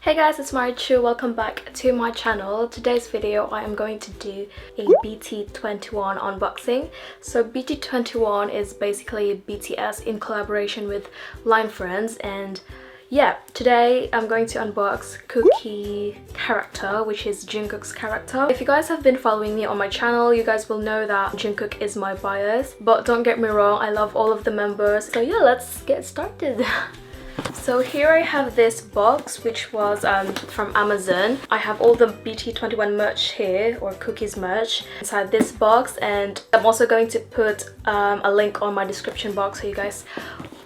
Hey guys, it's Marichu. Welcome back to my channel. Today's video I am going to do a BT21 unboxing. So BT21 is basically BTS in collaboration with Line Friends, and yeah, today I'm going to unbox Cooky character, which is Jungkook's character. If you guys have been following me on my channel, you guys will know that Jungkook is my bias, but don't get me wrong, I love all of the members. So yeah, let's get started. So here I have this box which was from Amazon. I have all the BT21 merch here, or Cooky's merch, inside this box, and I'm also going to put a link on my description box so you guys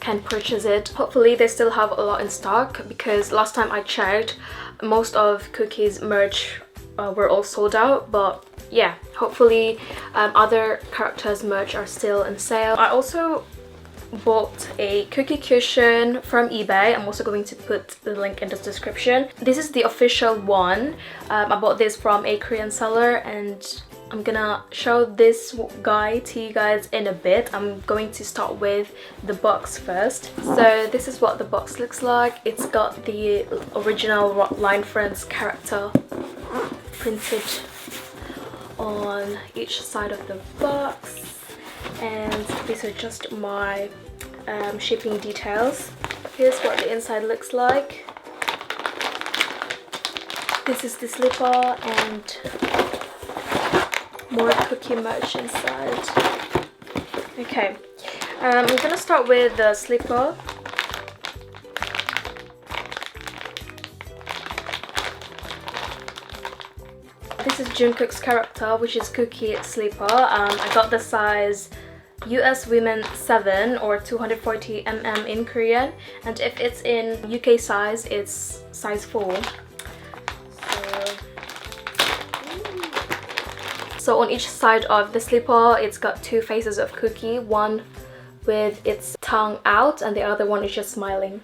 can purchase it. Hopefully they still have a lot in stock, because last time I checked most of Cooky's merch were all sold out, but yeah, hopefully other characters merch are still in sale. I also bought a Cooky cushion from eBay. I'm also going to put the link in the description. This is the official one. I bought this from a Korean seller, and I'm gonna show this guy to you guys in a bit. I'm going to start with the box first. So this is what the box looks like. It's got the original Line Friends character printed on each side of the box, and these are just my shipping details. Here's what the inside looks like. This is the slipper and more Cooky merch inside. Okay, I'm gonna start with the slipper. This is Jungkook's character, which is Cooky slipper. I got the size US Women 7 or 240 in Korean, and if it's in UK size, it's size 4. So on each side of the slipper, it's got two faces of Cooky, one with its tongue out and the other one is just smiling.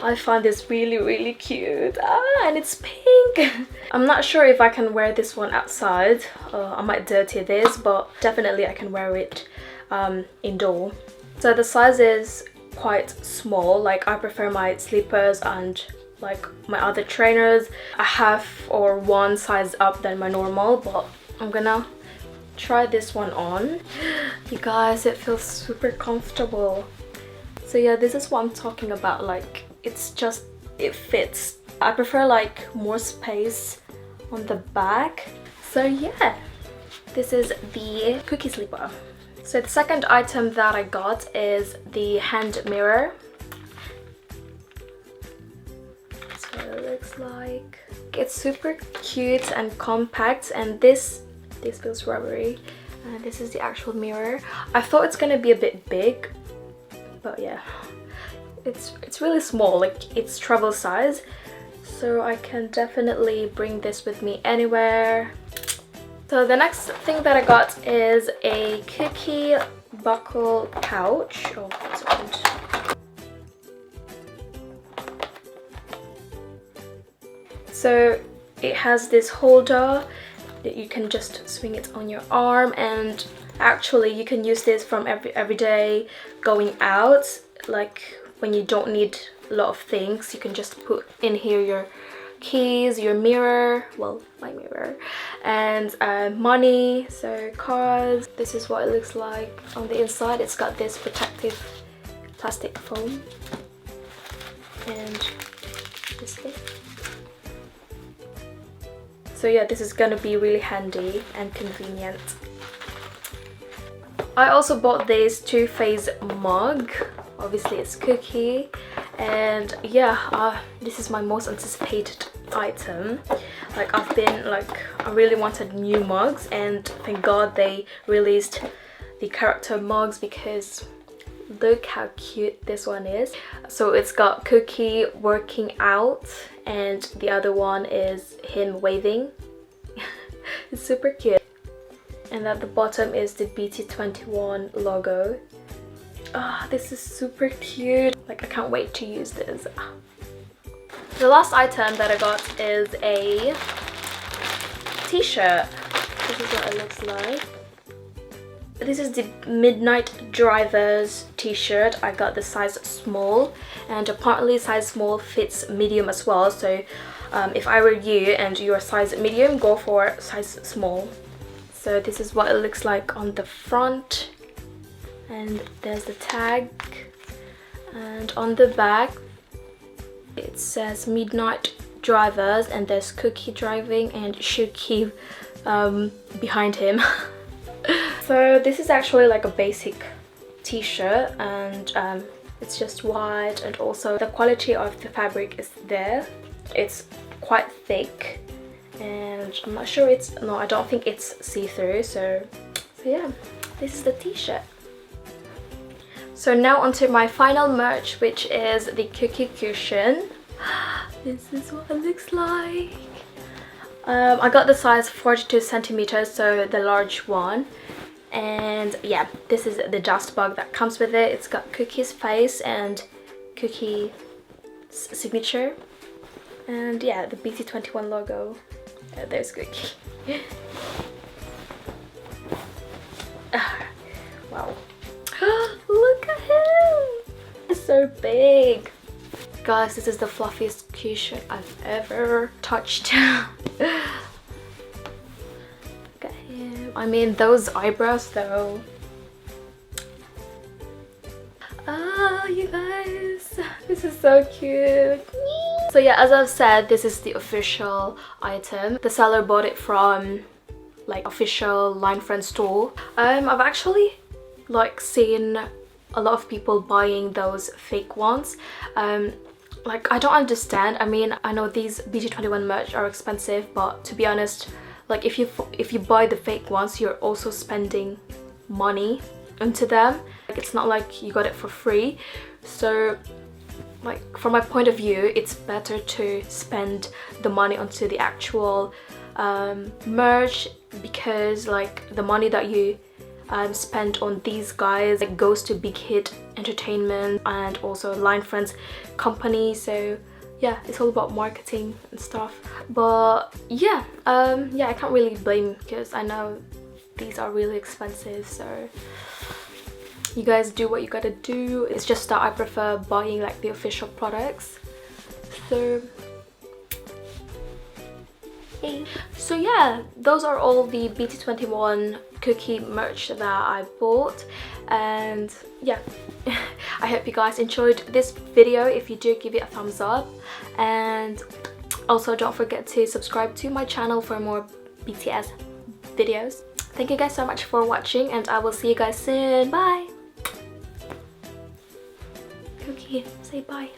I find this really cute, and it's pink. I'm not sure if I can wear this one outside. I might dirty this, but definitely I can wear it indoor. So the size is quite small. Like, I prefer my slippers and like my other trainers a half or one size up than my normal, but I'm gonna try this one on. You guys, it feels super comfortable. So yeah, this is what I'm talking about. Like, it fits. I prefer like more space on the back. So yeah, this is the Cooky slipper. So the second item that I got is the hand mirror. That's what it looks like. It's super cute and compact, and this feels rubbery. This is the actual mirror. I thought it's gonna be a bit big, but yeah, it's really small. Like, it's travel size, so I can definitely bring this with me anywhere. So the next thing that I got is a Cooky buckle pouch. Oh, it's opened. So it has this holder that you can just swing it on your arm, and actually you can use this from every day going out. Like, when you don't need a lot of things, you can just put in here your keys, your mirror, well, my mirror, and money, so cards. This is what it looks like on the inside. It's got this protective plastic foam and this thing. So yeah, this is gonna be really handy and convenient. I also bought this Too Faced mug. Obviously it's Cooky, and yeah, this is my most anticipated item. Like, I really wanted new mugs, and thank God they released the character mugs, because look how cute this one is. So it's got Cooky working out, and the other one is him waving. It's super cute. And at the bottom is the BT21 logo. This is super cute. Like, I can't wait to use this. The last item that I got is a t-shirt. This is what it looks like. This is the Midnight Drivers t-shirt. I got the size small, and apparently size small fits medium as well. So if I were you and you're size medium, go for size small. So this is what it looks like on the front, and there's the tag, and on the back it says Midnight Drivers, and there's Cooky driving and Shuki behind him. So this is actually like a basic t-shirt, and it's just white, and also the quality of the fabric is there. It's quite thick, and I'm not sure it's, no, I don't think it's see-through. So yeah, this is the t-shirt. So now onto my final merch, which is the Cooky cushion. This is what it looks like. I got the size 42 centimeters, so the large one. And yeah, this is the dust bag that comes with it. It's got Cooky's face and Cooky's signature, and yeah, the BT21 logo. There's Cooky. Wow. Look at him! It's so big. Guys, this is the fluffiest cushion I've ever touched. Look at him. I mean, those eyebrows though. Oh, you guys, this is so cute. So yeah, as I've said, this is the official item. The seller bought it from like official Line Friend store. I've actually like seen a lot of people buying those fake ones. Like, I don't understand. I mean, I know these BT21 merch are expensive, but to be honest, like if you buy the fake ones, you're also spending money into them. Like, it's not like you got it for free. So like, from my point of view, it's better to spend the money onto the actual merch, because like the money that you spent on these guys, it goes to Big Hit Entertainment and also Line Friends company. So yeah, it's all about marketing and stuff. But yeah, yeah, I can't really blame, because I know these are really expensive. So you guys do what you gotta do. It's just that I prefer buying like the official products. So so yeah, those are all the BT21 Cooky merch that I bought. And yeah, I hope you guys enjoyed this video. If you do, give it a thumbs up, and also don't forget to subscribe to my channel for more BTS videos. Thank you guys so much for watching, and I will see you guys soon. Bye. Cooky, say bye.